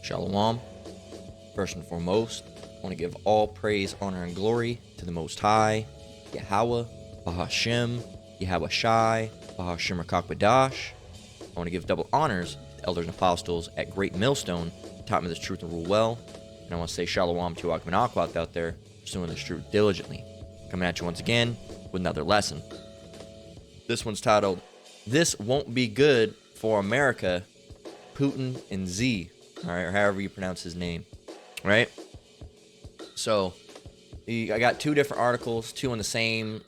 Shalom. First and foremost, I want to give all praise, honor, and glory to the Most High, Yahweh, Bahashem, Yahweh Shai, Bahashem Rakakbadash. I want to give double honors to the elders and apostles at Great Millstone, who taught me this truth and rule well. And I want to say Shalom to Akmanakwat out there, pursuing this truth diligently. Coming at you once again with another lesson. This one's titled, This Won't Be Good for America, Putin and Z. All right, or however you pronounce his name, right? So, I got two different articles, two on the same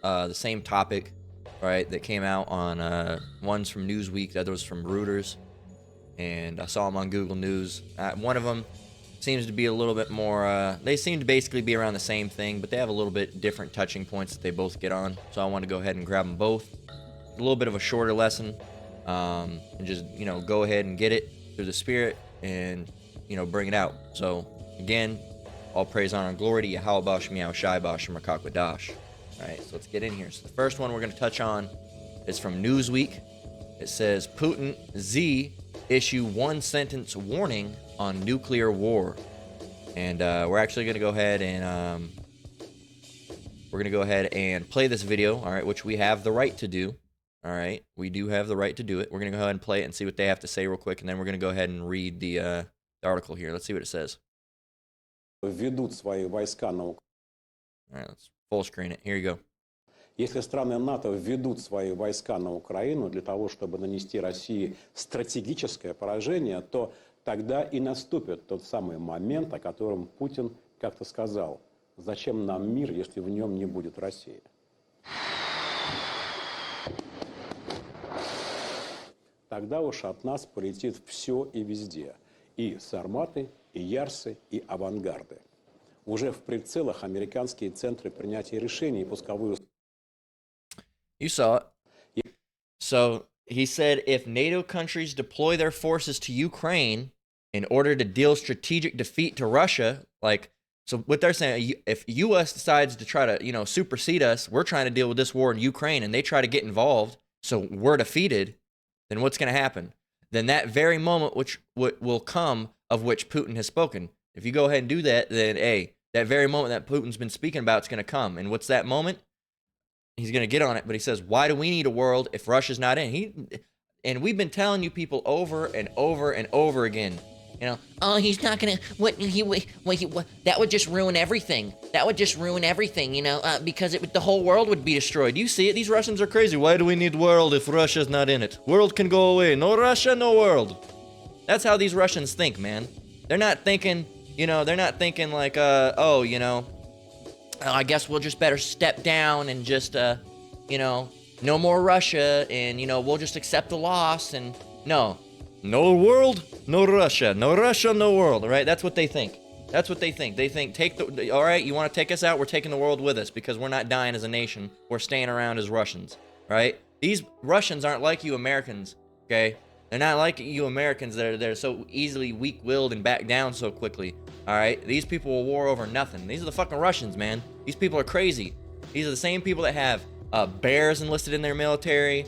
topic, right? That came out on one's from Newsweek, the other was from Reuters, and I saw them on Google News. One of them seems to be a little bit more. They seem to basically be around the same thing, but they have a little bit different touching points that they both get on. So I want to go ahead and grab them both. A little bit of a shorter lesson, and just go ahead and get it through the Spirit. And bring it out. So again, all praise, honor, and glory to Yahweh Bashem, Yahweh Shai Bashem, Rakakbadash. All right, so let's get in here. So the first one we're going to touch on is from Newsweek. It says Putin Z issue one sentence warning on nuclear war, and we're actually going to go ahead and play this video. All right, which we have the right to do. All right, we do have the right to do it. We're going to go ahead and play it and see what they have to say real quick, and then we're going to go ahead and read the article here. Let's see what it says. Введут свои войска на Украину. All right, let's full screen it. Here you go. Если страны НАТО введут свои войска на Украину для того, чтобы нанести России стратегическое поражение, то тогда и наступит тот самый момент, о котором Путин как-то сказал. Зачем нам мир, если в нем не будет России? Тогда уж от нас полетит все и везде. И сарматы, и ярсы, и авангарды. Уже в прицелах американские центры принятия решений и пусковые... You saw it. So he said if NATO countries deploy their forces to Ukraine in order to deal strategic defeat to Russia, so what they're saying, if U.S. decides to try to, supersede us, we're trying to deal with this war in Ukraine, and they try to get involved, so we're defeated, then what's going to happen? Then that very moment which will come of which Putin has spoken. If you go ahead and do that, then, that very moment that Putin's been speaking about is going to come. And what's that moment? He's going to get on it, but he says, why do we need a world if Russia's not in? And we've been telling you people over and over and over again, oh, he's not gonna. That would just ruin everything. That would just ruin everything, because the whole world would be destroyed. You see it. These Russians are crazy. Why do we need world if Russia's not in it? World can go away. No Russia, no world. That's how these Russians think, man. They're not thinking, like, I guess we'll just better step down and just, no more Russia, and we'll just accept the loss. And no world, no Russia, no Russia, no world. Right? That's what they think. That's what they think. They think, all right, you want to take us out? We're taking the world with us because we're not dying as a nation. We're staying around as Russians, right? These Russians aren't like you Americans, okay? They're not like you Americans that are so easily weak-willed and back down so quickly, all right? These people will war over nothing. These are the fucking Russians, man. These people are crazy. These are the same people that have bears enlisted in their military,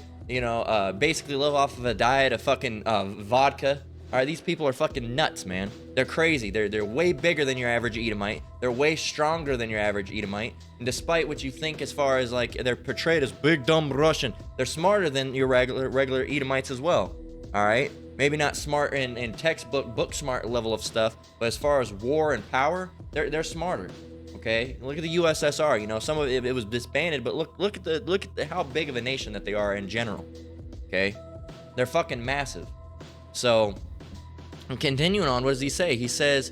basically live off of a diet of fucking vodka. All right, these people are fucking nuts, man. They're crazy. They're way bigger than your average Edomite. They're way stronger than your average Edomite. And despite what you think as far as they're portrayed as big dumb Russian, they're smarter than your regular Edomites as well. All right, maybe not smart in textbook book smart level of stuff, but as far as war and power, they're smarter. Okay, look at the USSR. Some of it was disbanded, but look at how big of a nation that they are in general. Okay, they're fucking massive. So, continuing on, what does he say? He says,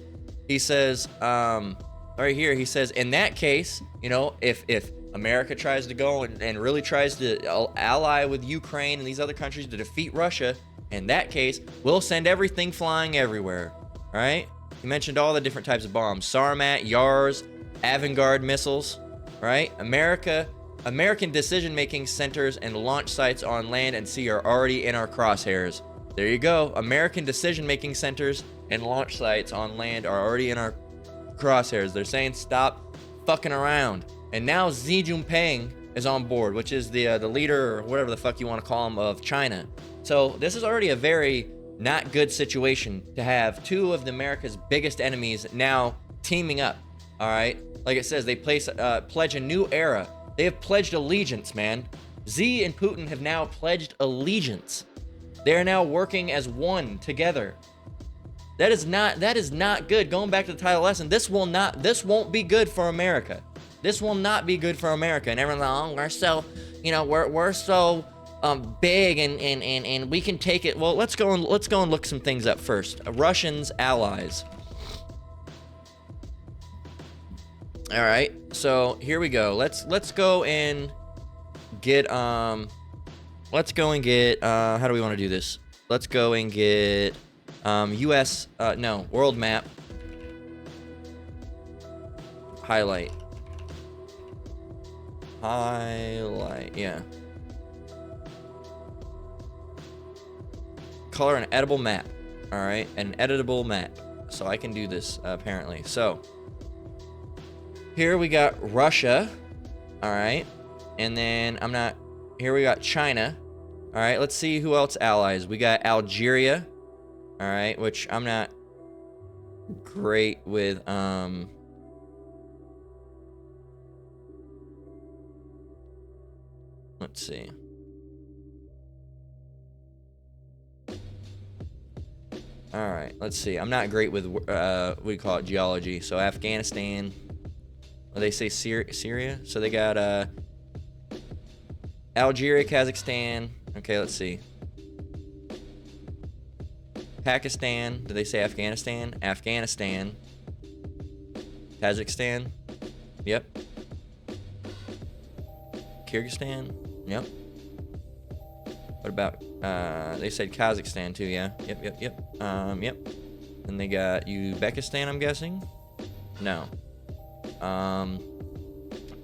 right here, he says, in that case, if America tries to go and really tries to ally with Ukraine and these other countries to defeat Russia, in that case, we'll send everything flying everywhere. All right? He mentioned all the different types of bombs: Sarmat, Yars, Avangard missiles. Right? American decision-making centers and launch sites on land and sea are already in our crosshairs. There you go. American decision-making centers and launch sites on land are already in our crosshairs. They're saying stop fucking around. And now Xi Jinping is on board, which is the leader, or whatever the fuck you want to call him, of China. So this is already a very Not good situation to have two of America's biggest enemies now teaming up. All right, like it says, they pledge a new era. They have pledged allegiance, man. Z and Putin have now pledged allegiance. They are now working as one together. That is not good. Going back to the title lesson, this won't be good for America. This will not be good for America. And everyone's like, oh, we're so, we're so big and we can take it. Well, let's go and look some things up first. Russians allies. All right, so here we go. Let's go and get how do we want to do this? Let's go and get US world map. Highlight, yeah. Color an editable map. All right, an editable map. So I can do this apparently. So here we got Russia. All right, and then here we got China. All right, let's see who else allies. We got Algeria. All right, which I'm not great with. Let's see. All right, let's see. I'm not great with we call it geology. So Afghanistan. Well, they say Syria. So they got Algeria, Kazakhstan. Okay, let's see. Pakistan. Did they say Afghanistan? Afghanistan. Kazakhstan. Yep. Kyrgyzstan. Yep. What about they said Kazakhstan too, yeah. Yep. Yep. Then they got Uzbekistan, I'm guessing. No.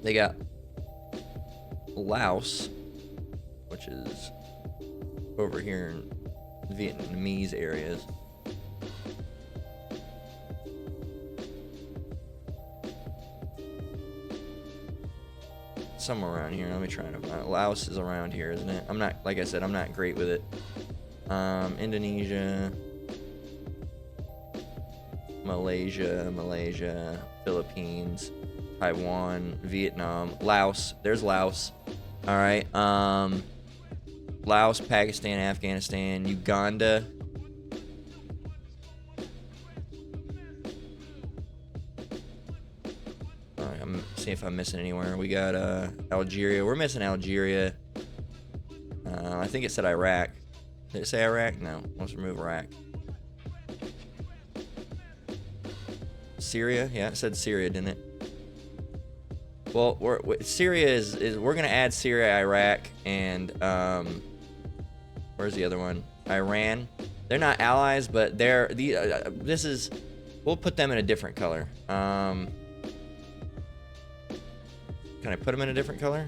They got Laos, which is over here in Vietnamese areas. Somewhere around here. Let me try to find. Laos is around here, isn't it? I'm not, like I said, I'm not great with it. Indonesia, Malaysia, Philippines, Taiwan, Vietnam, Laos. There's Laos. All right. Laos, Pakistan, Afghanistan, Uganda. All right, I'm seeing if I'm missing anywhere. We got Algeria. We're missing Algeria. I think it said Iraq. Did it say Iraq? No. Let's remove Iraq. Syria? Yeah, it said Syria, didn't it? Well, Syria is we're gonna add Syria, Iraq, and where's the other one? Iran. They're not allies, but they're we'll put them in a different color. Can I put them in a different color?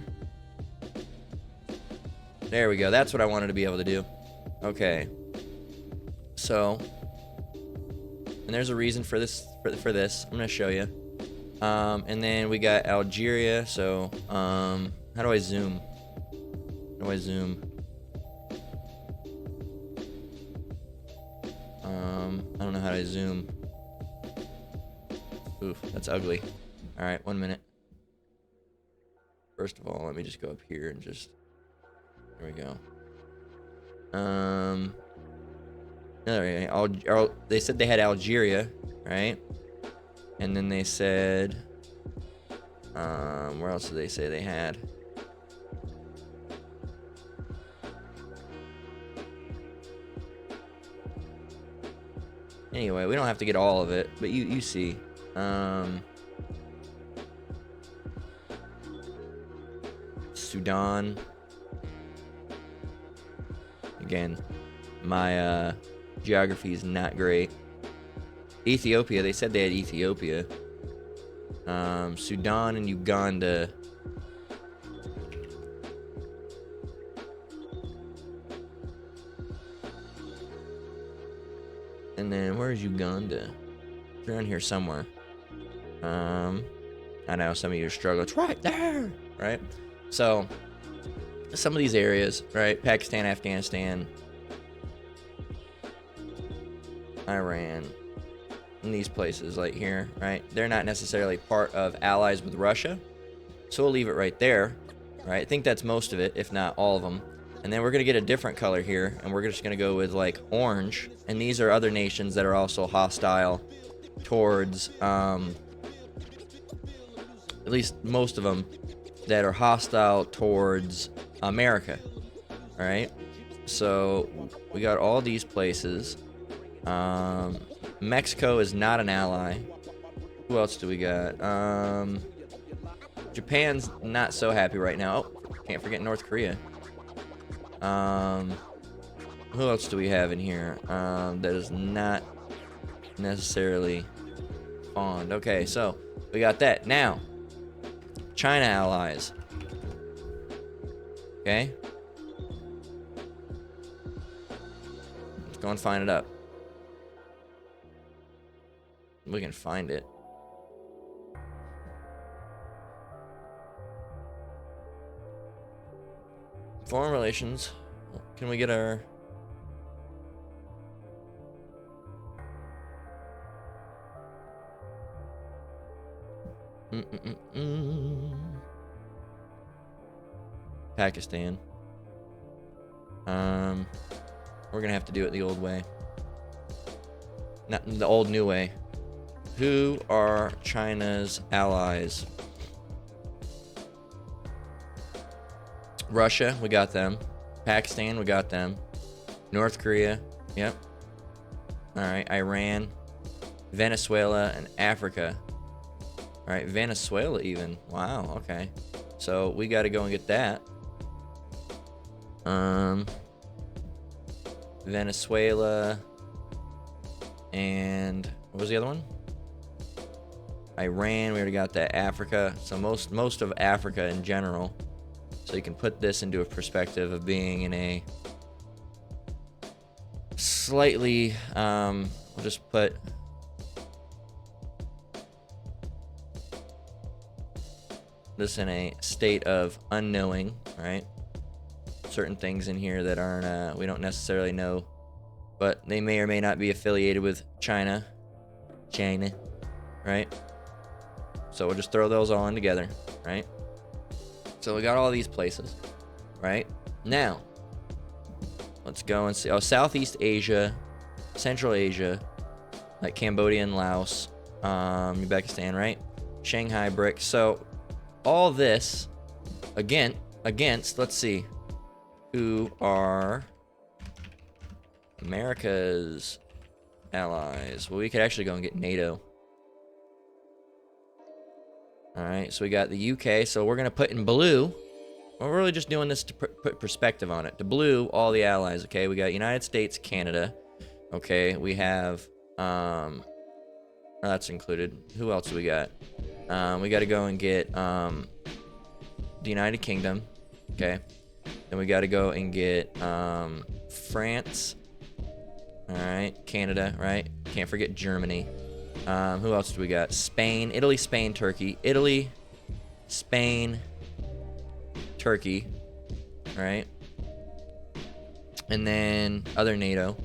There we go. That's what I wanted to be able to do. Okay. So, and there's a reason for this. For this, I'm gonna show you. And then we got Algeria. So, how do I zoom? How do I zoom? I don't know how to zoom. Oof, that's ugly. All right, 1 minute. First of all, let me just go up here and just. There we go. They said they had Algeria, right? And then they said, where else did they say they had? Anyway, we don't have to get all of it, but you see. Sudan. Again, my geography is not great. Ethiopia, they said they had Ethiopia. Sudan and Uganda. And then where's Uganda? It's around here somewhere. I know some of you are struggling. It's right there, right? So some of these areas, right? Pakistan, Afghanistan. Iran, and these places like here, right? They're not necessarily part of allies with Russia, so we'll leave it right there, right? I think that's most of it, if not all of them. And then we're gonna get a different color here, and we're just gonna go with like orange. And these are other nations that are also hostile towards, at least most of them, that are hostile towards America. All right, so we got all these places. Mexico is not an ally. Who else do we got? Japan's not so happy right now. Oh, can't forget North Korea. Who else do we have in here that is not necessarily fond? Okay, so we got that. Now, China allies. Okay. Let's go and find it up. We can find it. Foreign relations. Can we get our... Pakistan. We're gonna have to do it the old way. Not the old new way. Who are China's allies? Russia, we got them. Pakistan, we got them. North Korea, yep. Alright, Iran, Venezuela, and Africa. Alright, Venezuela even. Wow, okay. So we gotta go and get that. Venezuela, and what was the other one? Iran, we already got that. Africa, so most of Africa in general. So you can put this into a perspective of being in a slightly, we'll just put this in a state of unknowing, right? Certain things in here that aren't, we don't necessarily know, but they may or may not be affiliated with China, right? So we'll just throw those all in together, right? So we got all these places, right? Now, let's go and see. Oh, Southeast Asia, Central Asia, like Cambodia and Laos, Uzbekistan, right? Shanghai BRICS. So all this against, let's see, who are America's allies? Well, we could actually go and get NATO. All right, so we got the UK. So we're gonna put in blue. We're really just doing this to put perspective on it. The blue, all the allies. Okay, we got United States, Canada. Okay, we have oh, that's included. Who else do we got? We got to go and get the United Kingdom. Okay, then we got to go and get France. All right, Canada. Right, can't forget Germany. Who else do we got? Spain, Italy, Spain, Turkey. Italy, Spain, Turkey, right? And then other NATO,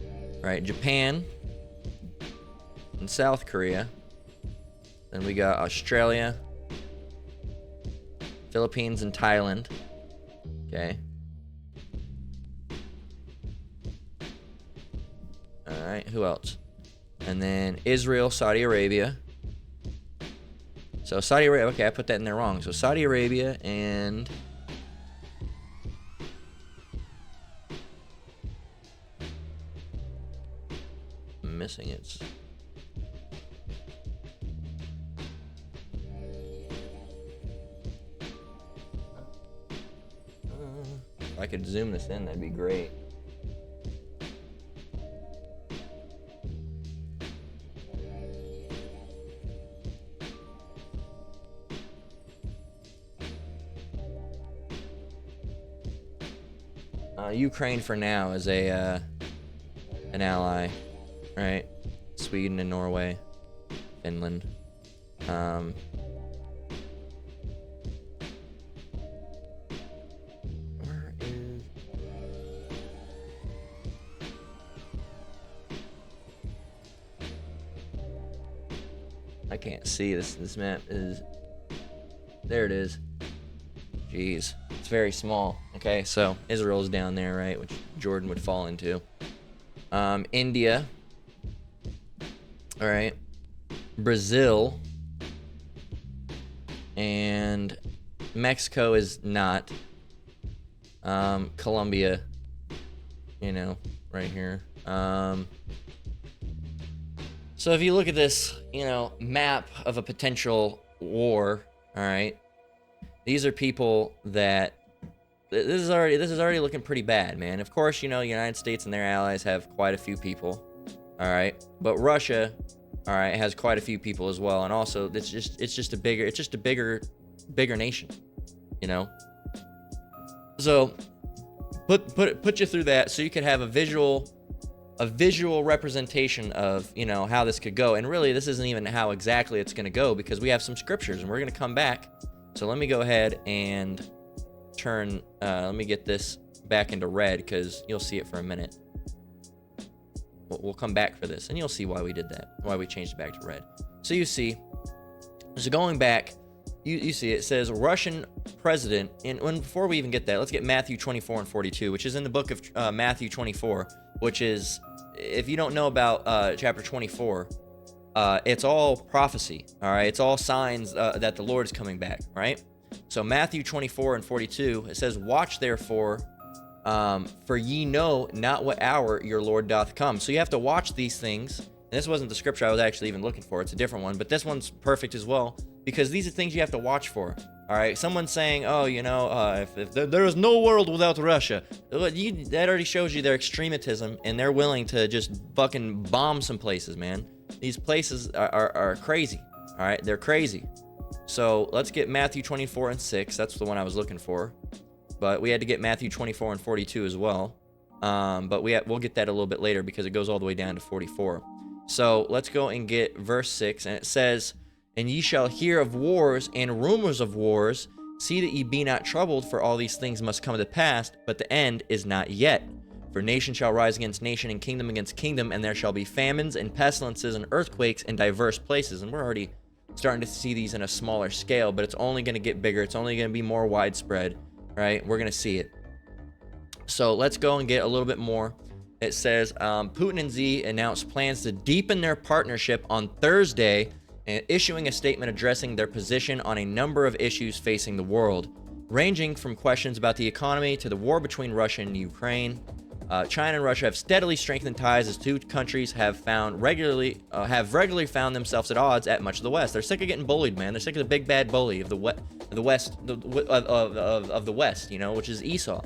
right? Japan and South Korea. Then we got Australia, Philippines, and Thailand. Okay. All right, who else? And then Israel, Saudi Arabia. So Saudi Arabia, okay, I put that in there wrong. So Saudi Arabia and I'm missing it. If I could zoom this in, that'd be great. Ukraine for now is a an ally, right? Sweden and Norway, Finland. Where is? I can't see this map is, there it is. Jeez, it's very small. Okay, so Israel's down there, right, which Jordan would fall into. India, all right, Brazil, and Mexico is not. Colombia, you know, right here. So if you look at this, you know, map of a potential war, all right, these are people that this is already looking pretty bad, man. Of course, you know, the United States and their allies have quite a few people, all right, but Russia, all right, has quite a few people as well, and also it's just a bigger nation, you know. So put you through that so you could have a visual representation of, you know, how this could go. And really, this isn't even how exactly it's going to go, because we have some scriptures and we're going to come back. So let me go ahead and turn, let me get this back into red, because you'll see it for a minute. We'll come back for this and you'll see why we did that, why we changed it back to red. So you see, so going back, you see it says Russian president, and before we even get that, let's get Matthew 24 and 42, which is in the book of Matthew 24, which is, if you don't know about chapter 24, it's all prophecy, all right? It's all signs that the Lord is coming back, right? So Matthew 24 and 42, it says, watch therefore, for ye know not what hour your Lord doth come. So you have to watch these things. And this wasn't the scripture I was actually even looking for. It's a different one, but this one's perfect as well, because these are things you have to watch for. All right, someone's saying, oh, you know, if there is no world without Russia, that already shows you their extremism, and they're willing to just fucking bomb some places, man. These places are crazy, all right? They're crazy. So let's get Matthew 24 and 6. That's the one I was looking for. But we had to get Matthew 24 and 42 as well. But we'll get that a little bit later, because it goes all the way down to 44. So let's go and get verse 6, and it says, and ye shall hear of wars and rumors of wars. See that ye be not troubled, for all these things must come to pass, but the end is not yet. For nation shall rise against nation, and kingdom against kingdom, and there shall be famines and pestilences and earthquakes in diverse places. And we're already starting to see these in a smaller scale, but it's only going to get bigger. It's only going to be more widespread, right? We're going to see it. So let's go and get a little bit more. It says, Putin and Xi announced plans to deepen their partnership on Thursday, and issuing a statement addressing their position on a number of issues facing the world, ranging from questions about the economy to the war between Russia and Ukraine. China and Russia have steadily strengthened ties as two countries have regularly found themselves at odds at much of the West. They're sick of getting bullied, man. They're sick of the big bad bully of the West, you know, which is Esau.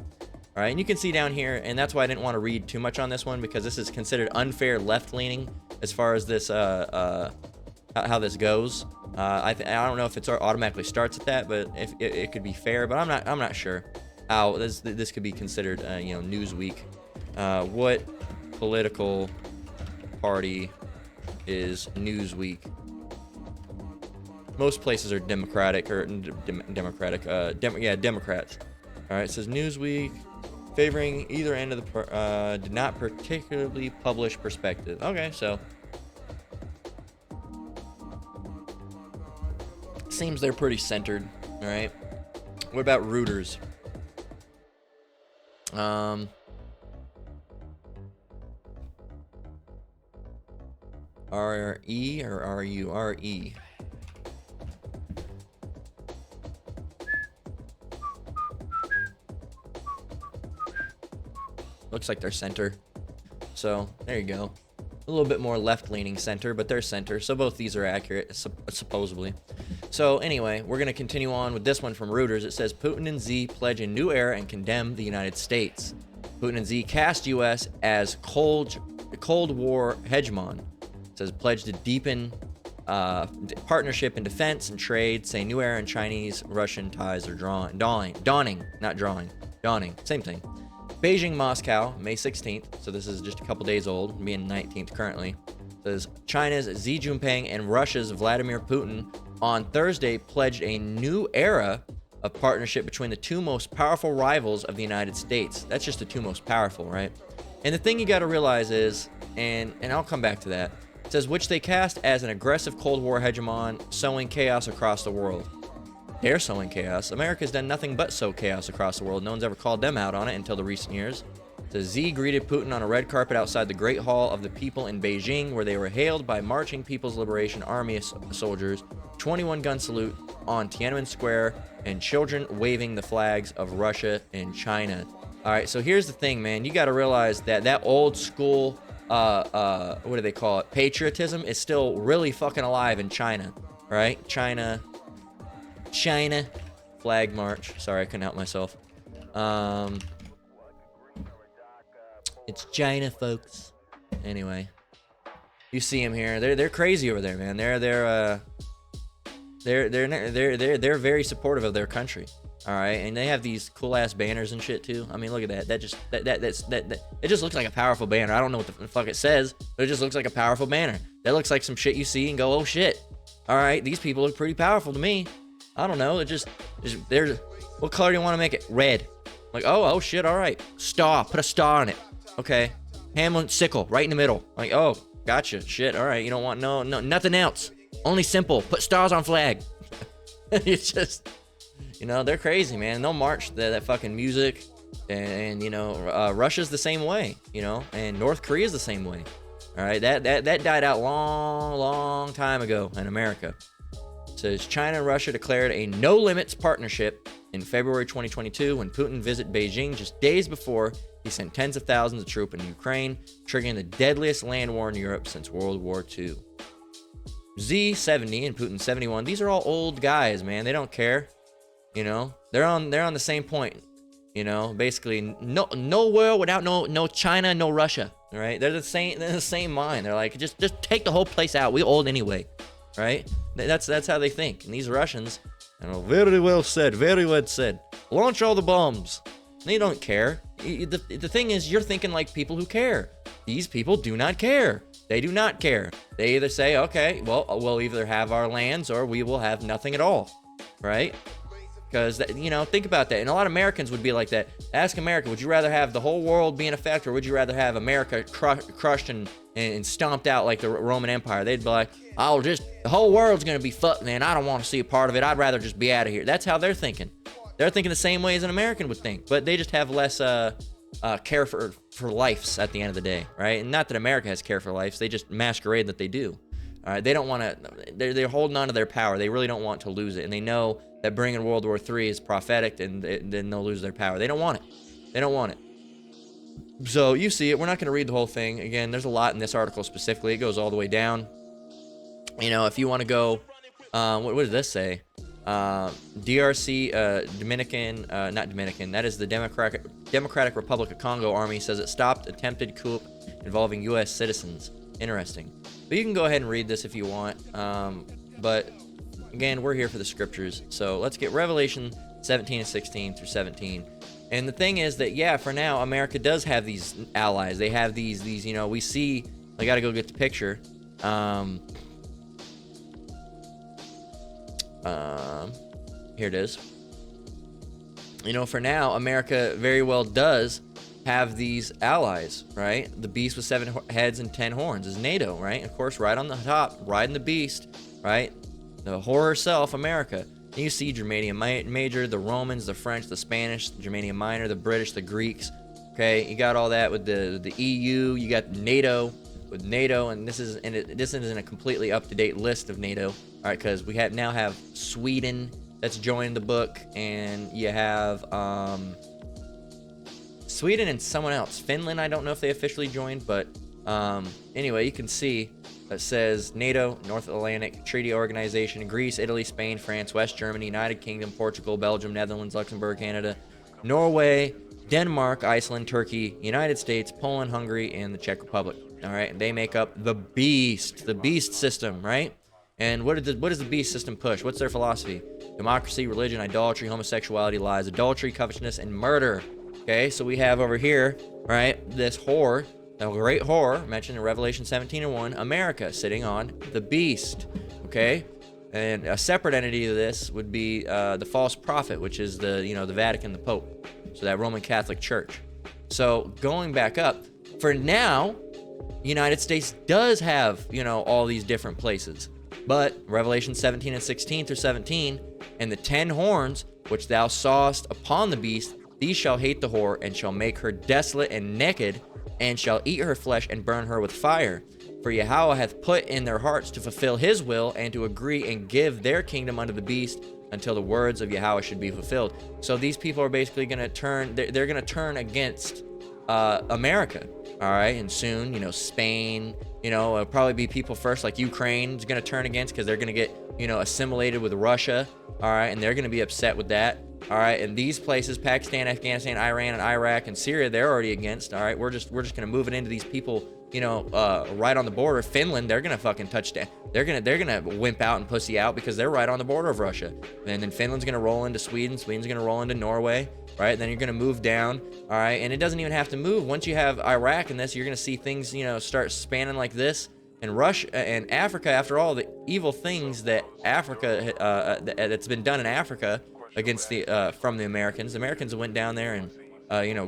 All right, and you can see down here, and that's why I didn't want to read too much on this one, because this is considered unfair left-leaning as far as this how this goes. I don't know if it automatically starts at that, but if it could be fair, but I'm not sure how this could be considered, you know, Newsweek. What political party is Newsweek? Most places are Democratic or Democratic. Democrats. All right, it says Newsweek favoring either end of the did not particularly publish perspective. Okay, so seems they're pretty centered. All right. What about Reuters? R-E or R-U-R-E? Looks like they're center. So, there you go. A little bit more left-leaning center, but they're center. So both these are accurate, supposedly. So anyway, we're going to continue on with this one from Reuters. It says, Putin and Xi pledge a new era and condemn the United States. Putin and Xi cast U.S. as Cold War hegemon. It says, pledge to deepen partnership in defense and trade, say new era in Chinese-Russian ties are dawning. Same thing. Beijing, Moscow, May 16th. So this is just a couple days old, being 19th currently. It says China's Xi Jinping and Russia's Vladimir Putin on Thursday pledged a new era of partnership between the two most powerful rivals of the United States. That's just the two most powerful, right? And the thing you got to realize is, and I'll come back to that, It says, which they cast as an aggressive Cold War hegemon, sowing chaos across the world. They're sowing chaos. America's done nothing but sow chaos across the world. No one's ever called them out on it until the recent years. The Z greeted Putin on a red carpet outside the Great Hall of the People in Beijing, where they were hailed by marching People's Liberation Army soldiers, 21-gun salute on Tiananmen Square, and children waving the flags of Russia and China. All right, so here's the thing, man. You got to realize that old school, what do they call it? Patriotism is still really fucking alive in China, right? China, flag march. Sorry, I couldn't help myself. It's China, folks. Anyway, you see them here. They're crazy over there, man. They're very supportive of their country. All right, and they have these cool ass banners and shit too. I mean, look at that. That it just looks like a powerful banner. I don't know what the fuck it says, but it just looks like a powerful banner. That looks like some shit you see and go, oh shit. All right, these people look pretty powerful to me. I don't know. They're. What color do you want to make it? Red. Like, oh shit. All right. Star. Put a star on it. Okay. Hamlin sickle right in the middle. Like, oh, gotcha. Shit. All right. You don't want no nothing else. Only simple. Put stars on flag. It's just, they're crazy, man. They'll march that fucking music, and Russia's the same way, and North Korea's the same way. All right. That died out long time ago in America. It says China and Russia declared a no limits partnership in February 2022 when Putin visited Beijing just days before he sent tens of thousands of troops into Ukraine, triggering the deadliest land war in Europe since World War II. Z70 and Putin 71, these are all old guys, man. They don't care. They're on the same point. Basically no world without no China, no Russia. All right? They're the same mind. They're like, just take the whole place out. We old anyway. Right? That's how they think. And these Russians, very well said. Launch all the bombs. They don't care. The thing is, you're thinking like people who care. These people do not care. They do not care. They either say, okay, well, we'll either have our lands or we will have nothing at all. Right? Because, think about that. And a lot of Americans would be like that. Ask America, would you rather have the whole world be in effect, or would you rather have America crushed and stomped out like the Roman Empire? They'd be like, the whole world's going to be fucked, man. I don't want to see a part of it. I'd rather just be out of here. That's how they're thinking. They're thinking the same way as an American would think, but they just have less care for lives at the end of the day, right? And not that America has care for lives. They just masquerade that they do. All right, they don't want to. They're holding on to their power. They really don't want to lose it, and they know that bringing World War III is prophetic, and then they'll lose their power. They don't want it. They don't want it. So you see it. We're not going to read the whole thing. Again, there's a lot in this article specifically. It goes all the way down. If you want to go, what does this say? DRC, not Dominican. That is the Democratic Republic of Congo Army says it stopped attempted coup involving U.S. citizens. Interesting. But you can go ahead and read this if you want. But again, we're here for the scriptures. So let's get Revelation 17 and 16 through 17. And the thing is that, yeah, for now, America does have these allies. They have these, we see, I got to go get the picture. Here it is. For now, America very well does have these allies, right? The beast with 7 heads and 10 horns is NATO, right? Of course, right on the top, riding the beast, right? The whore herself, America. And you see Germania Major, the Romans, the French, the Spanish, Germania Minor, the British, the Greeks. Okay, you got all that with the EU. You got NATO with NATO, and this isn't a completely up-to-date list of NATO. All right, because we now have Sweden that's joined the book, and you have Sweden and someone else. Finland, I don't know if they officially joined, but anyway, you can see it says NATO, North Atlantic Treaty Organization, Greece, Italy, Spain, France, West Germany, United Kingdom, Portugal, Belgium, Netherlands, Luxembourg, Canada, Norway, Denmark, Iceland, Turkey, United States, Poland, Hungary, and the Czech Republic. All right, they make up the beast system, right? And what does the beast system push? What's their philosophy? Democracy, religion, idolatry, homosexuality, lies, adultery, covetousness, and murder. Okay, so we have over here, right, this whore, the great whore mentioned in Revelation 17:1, America, sitting on the beast. Okay, and a separate entity to this would be the false prophet, which is the Vatican, the Pope, so that Roman Catholic Church. So going back up, for now, the United States does have, all these different places. But Revelation 17 and 16 through 17, and the 10 horns which thou sawest upon the beast, these shall hate the whore, and shall make her desolate and naked, and shall eat her flesh and burn her with fire. For Yahweh hath put in their hearts to fulfill his will, and to agree and give their kingdom unto the beast, until the words of Yahweh should be fulfilled. So these people are basically going to turn, they're going to turn against America, all right? And soon, Spain, it'll probably be people first, like Ukraine is going to turn against, because they're going to get, assimilated with Russia, all right? And they're going to be upset with that, all right? And these places, Pakistan, Afghanistan, Iran, and Iraq, and Syria, they're already against, all right? We're just going to move it into these people, right on the border. Finland, they're gonna fucking touch down. They're gonna wimp out and pussy out because they're right on the border of Russia. And then Finland's gonna roll into Sweden. Sweden's gonna roll into Norway, right? Then you're gonna move down, all right? And it doesn't even have to move. Once you have Iraq in this, you're gonna see things, start spanning like this. And Russia and Africa, after all the evil things that Africa, that's been done in Africa against from the Americans. Americans went down there and,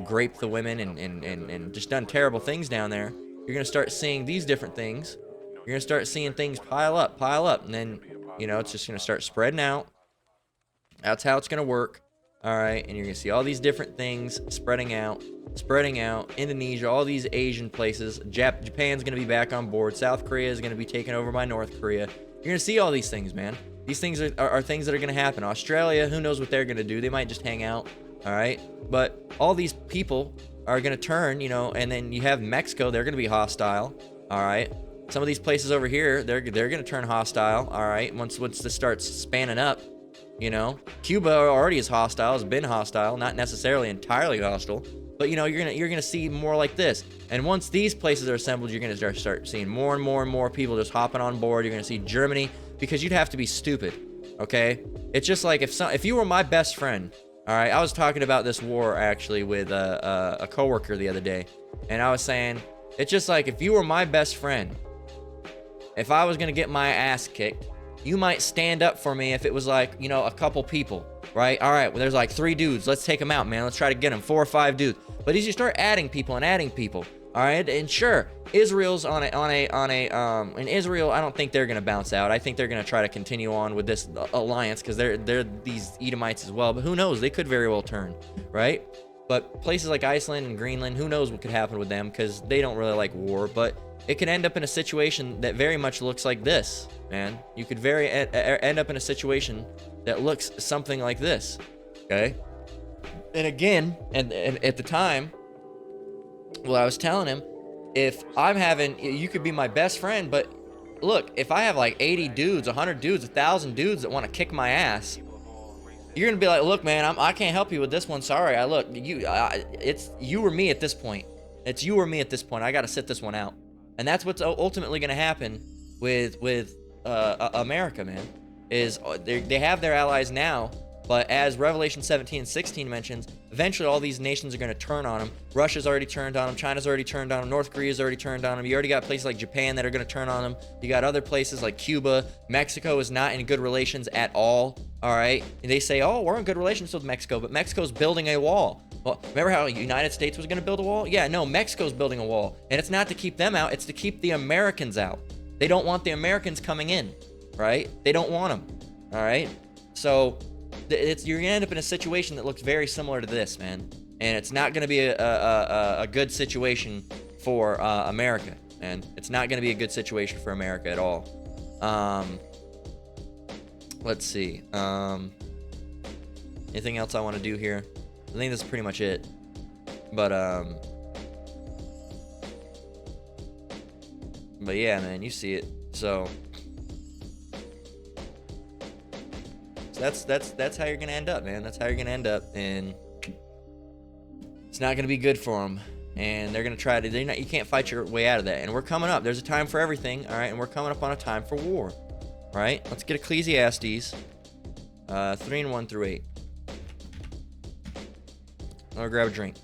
raped the women and just done terrible things down there. You're going to start seeing these different things. You're going to start seeing things pile up. And then, it's just going to start spreading out. That's how it's going to work. All right. And you're going to see all these different things spreading out. Indonesia, all these Asian places. Japan's going to be back on board. South Korea is going to be taken over by North Korea. You're going to see all these things, man. These things are things that are going to happen. Australia, who knows what they're going to do. They might just hang out. All right. But all these people are going to turn, and then you have Mexico, they're going to be hostile, all right? Some of these places over here, they're going to turn hostile, all right? Once this starts spanning up, Cuba already is hostile, has been hostile, not necessarily entirely hostile, but you're going to see more like this. And once these places are assembled, you're going to start seeing more and more people just hopping on board. You're going to see Germany, because you'd have to be stupid, okay? It's just like if you were my best friend. All right, I was talking about this war actually with a coworker the other day, and I was saying, it's just like if you were my best friend, if I was gonna get my ass kicked, you might stand up for me if it was like, a couple people, right? All right, well, there's like 3 dudes, let's take them out, man. Let's try to get them, 4 or 5 dudes. But as you start adding people, all right, and sure, Israel's in Israel, I don't think they're gonna bounce out. I think they're gonna try to continue on with this alliance because they're these Edomites as well. But who knows? They could very well turn, right? But places like Iceland and Greenland, who knows what could happen with them because they don't really like war. But it could end up in a situation that very much looks like this, man. You could end up in a situation that looks something like this, okay? And again, and at the time, well, I was telling him, if I'm having, you could be my best friend, but look, if I have like 80 dudes, 100 dudes, 1,000 dudes that want to kick my ass, you're gonna be like, look, man, I can't help you with this one. Sorry, it's you or me at this point. It's you or me at this point. I got to sit this one out, and that's what's ultimately gonna happen with America, man. Is they have their allies now. But as Revelation 17 and 16 mentions, eventually all these nations are going to turn on them. Russia's already turned on them. China's already turned on them. North Korea's already turned on them. You already got places like Japan that are going to turn on them. You got other places like Cuba. Mexico is not in good relations at all. All right. And they say, oh, we're in good relations with Mexico, but Mexico's building a wall. Well, remember how the United States was going to build a wall? Yeah, no, Mexico's building a wall. And it's not to keep them out. It's to keep the Americans out. They don't want the Americans coming in, right? They don't want them. All right. So you're gonna end up in a situation that looks very similar to this, man, and it's not gonna be a good situation for America, and it's not gonna be a good situation for America at all. Let's see. Anything else I want to do here? I think that's pretty much it. But yeah, man, you see it. So that's how you're gonna end up, man. That's how you're gonna end up, and it's not gonna be good for them. And they're gonna try to. You can't fight your way out of that. And we're coming up. There's a time for everything, all right. And we're coming up on a time for war, right? Let's get Ecclesiastes 3:1 through 8. I'm gonna grab a drink.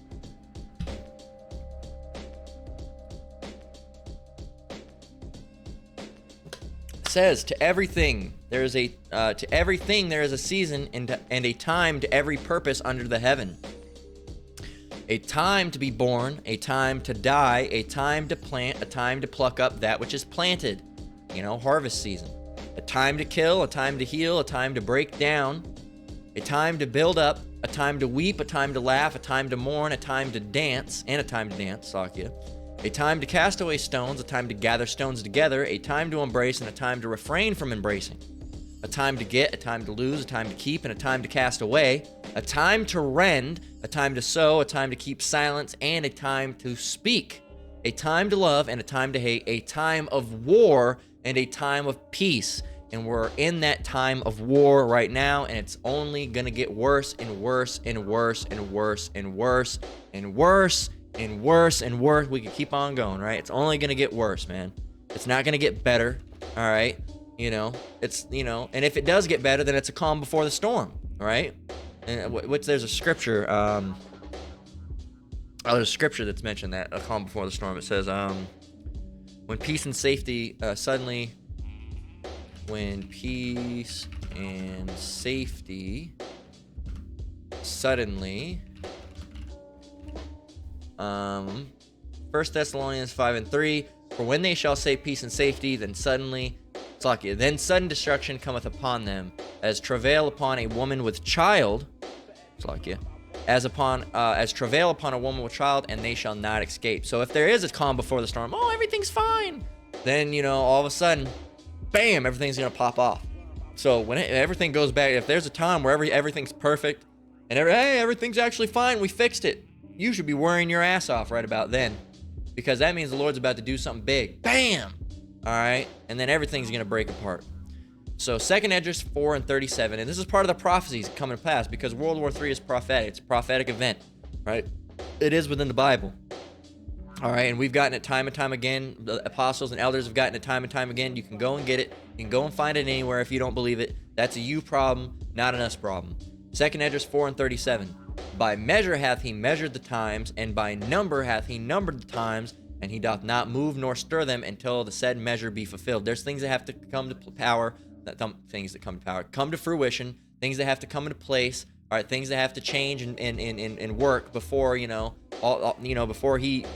It says, to everything there is a season and a time to every purpose under the heaven. A time to be born, a time to die, a time to plant, a time to pluck up that which is planted. Harvest season. A time to kill, a time to heal, a time to break down, a time to build up, a time to weep, a time to laugh, a time to mourn, a time to dance, and a time to dance, Sakya. A time to cast away stones, a time to gather stones together, a time to embrace, and a time to refrain from embracing. A time to get, a time to lose, a time to keep, and a time to cast away. A time to rend, a time to sow, a time to keep silence, and a time to speak. A time to love and a time to hate, a time of war and a time of peace. And we're in that time of war right now, and it's only gonna get worse and worse and worse and worse and worse and worse and worse and worse. We could keep on going, right? It's only gonna get worse, man. It's not gonna get better, all right? And if it does get better, then it's a calm before the storm, all right? And there's a scripture, there's a scripture that's mentioned that, a calm before the storm. It says, when peace and safety suddenly First Thessalonians 5:3, for when they shall say peace and safety, then sudden destruction cometh upon them, as travail upon a woman with child, as travail upon a woman with child, and they shall not escape. So if there is a calm before the storm, everything's fine, then all of a sudden, bam, everything's gonna pop off. So when everything goes back, if there's a time where everything's perfect and everything's actually fine, we fixed it, you should be worrying your ass off right about then, because that means the Lord's about to do something big. Bam! All right, and then everything's gonna break apart. So 2 Esdras 4:37, and this is part of the prophecies coming to pass, because World War III is prophetic. It's a prophetic event, right? It is within the Bible. All right, and we've gotten it time and time again. The apostles and elders have gotten it time and time again. You can go and get it. You can go and find it anywhere if you don't believe it. That's a you problem, not an us problem. 2 Esdras 4:37. By measure hath he measured the times, and by number hath he numbered the times, and he doth not move nor stir them until the said measure be fulfilled. There's things that have to come to power, come to fruition, things that have to come into place, all right, things that have to change and work before, before the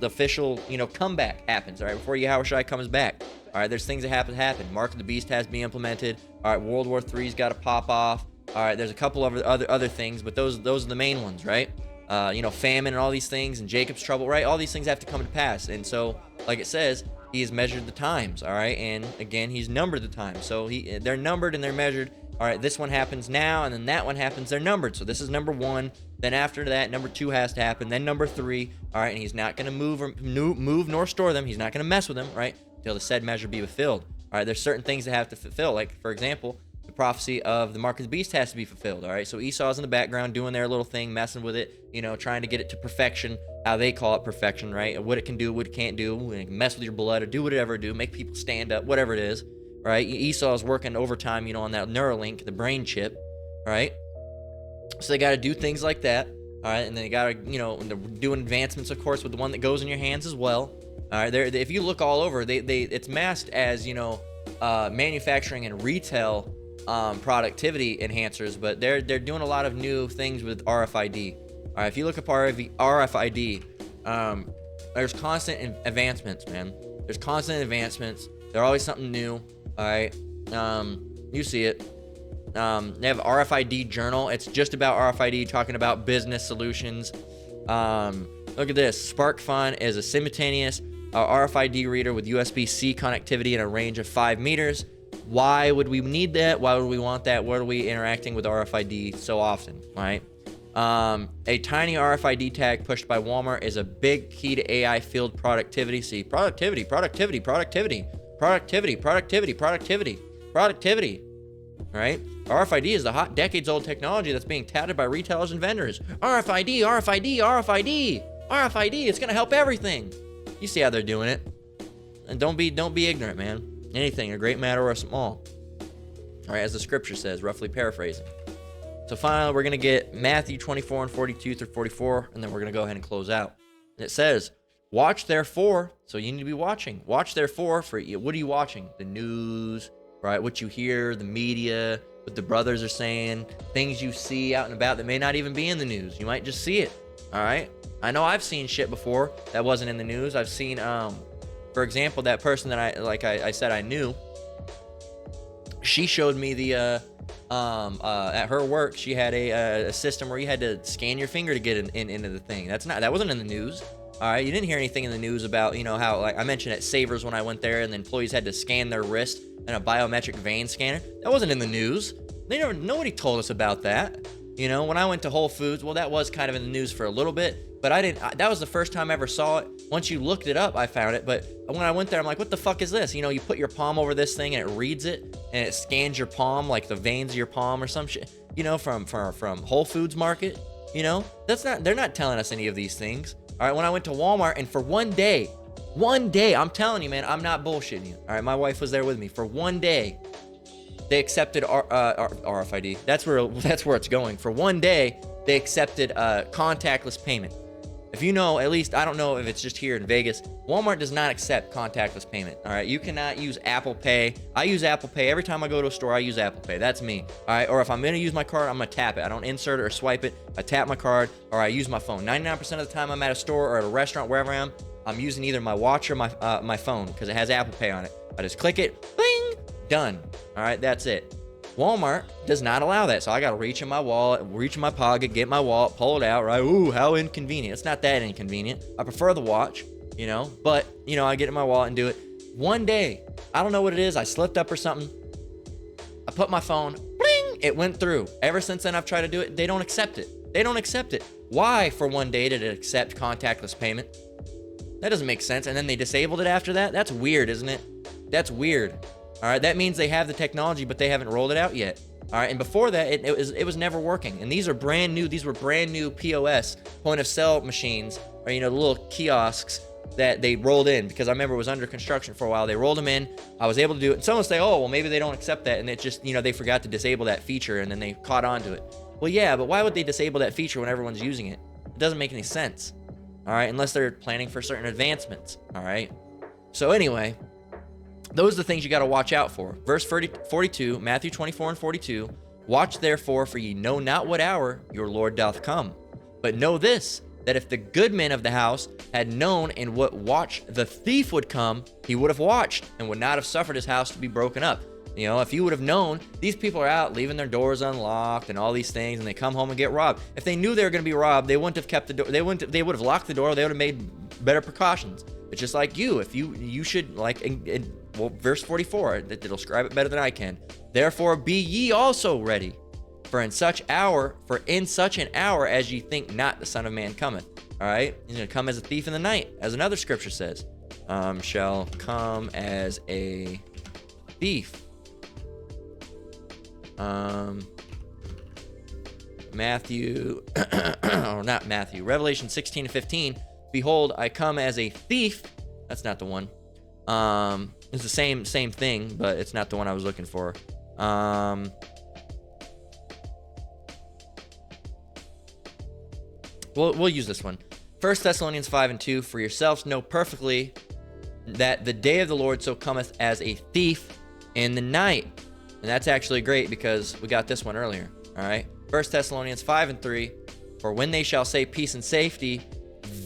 official, comeback happens, all right, before Yahushua comes back. All right, there's things that have to happen. Mark of the Beast has to be implemented. All right, World War III's got to pop off. All right, there's a couple of other things, but those are the main ones, right? Famine and all these things, and Jacob's trouble, right? All these things have to come to pass. And so, like it says, he has measured the times, all right? And again, he's numbered the times. So they're numbered and they're measured. All right, this one happens now, and then that one happens. They're numbered. So this is number 1. Then after that, number 2 has to happen. Then number 3. All right, and he's not going to move nor store them. He's not going to mess with them, right? Until the said measure be fulfilled. All right, there's certain things that have to fulfill. Like, for example, the prophecy of the mark of the beast has to be fulfilled. All right, so Esau's in the background doing their little thing, messing with it, trying to get it to perfection, how they call it perfection, right? What it can do, what it can't do, mess with your blood, or do whatever it do, make people stand up, whatever it is, right? Esau's working overtime, on that Neuralink, the brain chip, right? So they got to do things like that, all right? And then they got to, they're doing advancements, of course, with the one that goes in your hands as well. All right, if you look all over, it's masked as, manufacturing and retail productivity enhancers, but they're doing a lot of new things with RFID. All right, if you look up RFID, there's constant advancements, man. There's constant advancements. There's always something new. All right, you see it. They have RFID Journal. It's just about RFID, talking about business solutions. Look at this. SparkFun is a simultaneous RFID reader with USB-C connectivity in a range of 5 meters. Why would we need that? Why would we want that? What are we interacting with RFID so often, right? A tiny RFID tag pushed by Walmart is a big key to AI field productivity. See, productivity, right? RFID is the hot decades-old technology that's being touted by retailers and vendors. RFID, it's gonna help everything. You see how they're doing it. And don't be ignorant, man. Anything, a great matter or a small. All right, as the scripture says, roughly paraphrasing. So finally, we're going to get Matthew 24 and 42 through 44, and then we're going to go ahead and close out. And it says, watch therefore, so you need to be watching. Watch therefore for, what are you watching? The news, right? What you hear, the media, what the brothers are saying, things you see out and about that may not even be in the news. You might just see it, All right. I know I've seen shit before that wasn't in the news. I've seen, for example, that person that I said I knew. She showed me the at her work. She had a system where you had to scan your finger to get into the thing. That wasn't in the news. All right, you didn't hear anything in the news about, you know, how, like I mentioned at Savers when I went there, and the employees had to scan their wrist and a biometric vein scanner. That wasn't in the news. Nobody told us about that. You know, when I went to Whole Foods, well, that was kind of in the news for a little bit, but that was the first time I ever saw it. Once you looked it up, I found it, but when I went there, I'm like, what the fuck is this? You know, you put your palm over this thing and it reads it, and it scans your palm, like the veins of your palm or some shit, you know, from Whole Foods Market. You know, they're not telling us any of these things. All right, when I went to Walmart, and for one day, I'm telling you, man, I'm not bullshitting you. All right, my wife was there with me. For one day, they accepted RFID. That's where it's going. For one day, they accepted contactless payment. If you know, at least, I don't know if it's just here in Vegas, Walmart does not accept contactless payment. All right, you cannot use Apple Pay. I use Apple Pay every time I go to a store. I use Apple Pay. That's me. All right, or if I'm gonna use my card, I'm gonna tap it. I don't insert it or swipe it. I tap my card, or I use my phone. 99% of the time, I'm at a store or at a restaurant, wherever I am, I'm using either my watch or my phone because it has Apple Pay on it. I just click it, bing, done. All right, that's it. Walmart does not allow that, so I gotta reach in my wallet, reach in my pocket, get my wallet, pull it out, right? Ooh, how inconvenient. It's not that inconvenient. I prefer the watch, you know, but, you know, I get in my wallet and do it. One day, I don't know what it is, I slipped up or something. I put my phone, bling, it went through. Ever since then, I've tried to do it. They don't accept it. They don't accept it. Why, for one day, did it accept contactless payment? That doesn't make sense. And then they disabled it after that? That's weird, isn't it? That's weird. All right, that means they have the technology, but they haven't rolled it out yet. All right, and before that, it was never working. And these are brand new. These were brand new POS, point of sale machines, or, you know, the little kiosks that they rolled in, because I remember it was under construction for a while. They rolled them in. I was able to do it. And someone say, oh, well, maybe they don't accept that, and it just, you know, they forgot to disable that feature, and then they caught on to it. Well, yeah, but why would they disable that feature when everyone's using it? It doesn't make any sense. All right, unless they're planning for certain advancements. All right. So anyway, those are the things you got to watch out for. Verse 42, Matthew 24 and 42. Watch therefore, for ye know not what hour your Lord doth come. But know this, that if the good man of the house had known in what watch the thief would come, he would have watched and would not have suffered his house to be broken up. You know, if you would have known, these people are out leaving their doors unlocked and all these things, and they come home and get robbed. If they knew they were going to be robbed, they wouldn't have kept the door. They would have locked the door. They would have made better precautions. It's just like you. If you should, like, well, verse 44, it'll describe it better than I can. Therefore be ye also ready, for in such an hour as ye think not, the Son of Man cometh. All right, he's going to come as a thief in the night, as another scripture says. Shall come as a thief. Matthew, or not Matthew, Revelation 16 and 15. Behold, I come as a thief. That's not the one. It's the same thing, but it's not the one I was looking for. We'll use this one. 1 Thessalonians 5 and 2. For yourselves know perfectly that the day of the Lord so cometh as a thief in the night. And that's actually great because we got this one earlier. All right. 1 Thessalonians 5 and 3. For when they shall say peace and safety,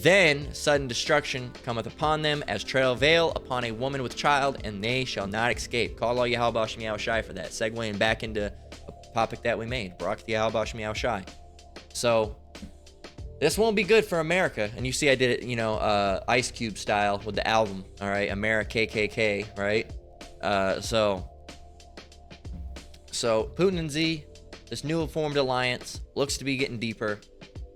then sudden destruction cometh upon them as travail upon a woman with child, and they shall not escape. Call all Yahweh Shem Yahweh Shai for that. Segueing back into a topic that we made. Barak Yahweh Shem Yahweh Shai. So this won't be good for America. And you see I did it, you know, Ice Cube style with the album. All right. Amerikkka, KKK, right? So Putin and Z, this new formed alliance looks to be getting deeper.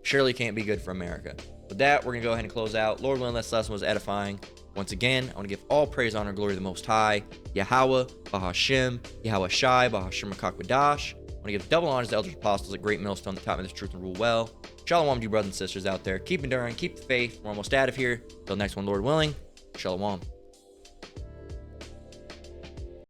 Surely can't be good for America. With that, we're going to go ahead and close out. Lord willing, this lesson was edifying. Once again, I want to give all praise, honor, and glory to the Most High, Yahweh, Bahashem, Yahweh Shai, Bahashem Rakakbadash. I want to give double honors to elders apostles at Great Millstone that taught me this truth and rule well. Shalom to you brothers and sisters out there. Keep enduring, keep the faith. We're almost out of here. Till next one, Lord willing. Shalom.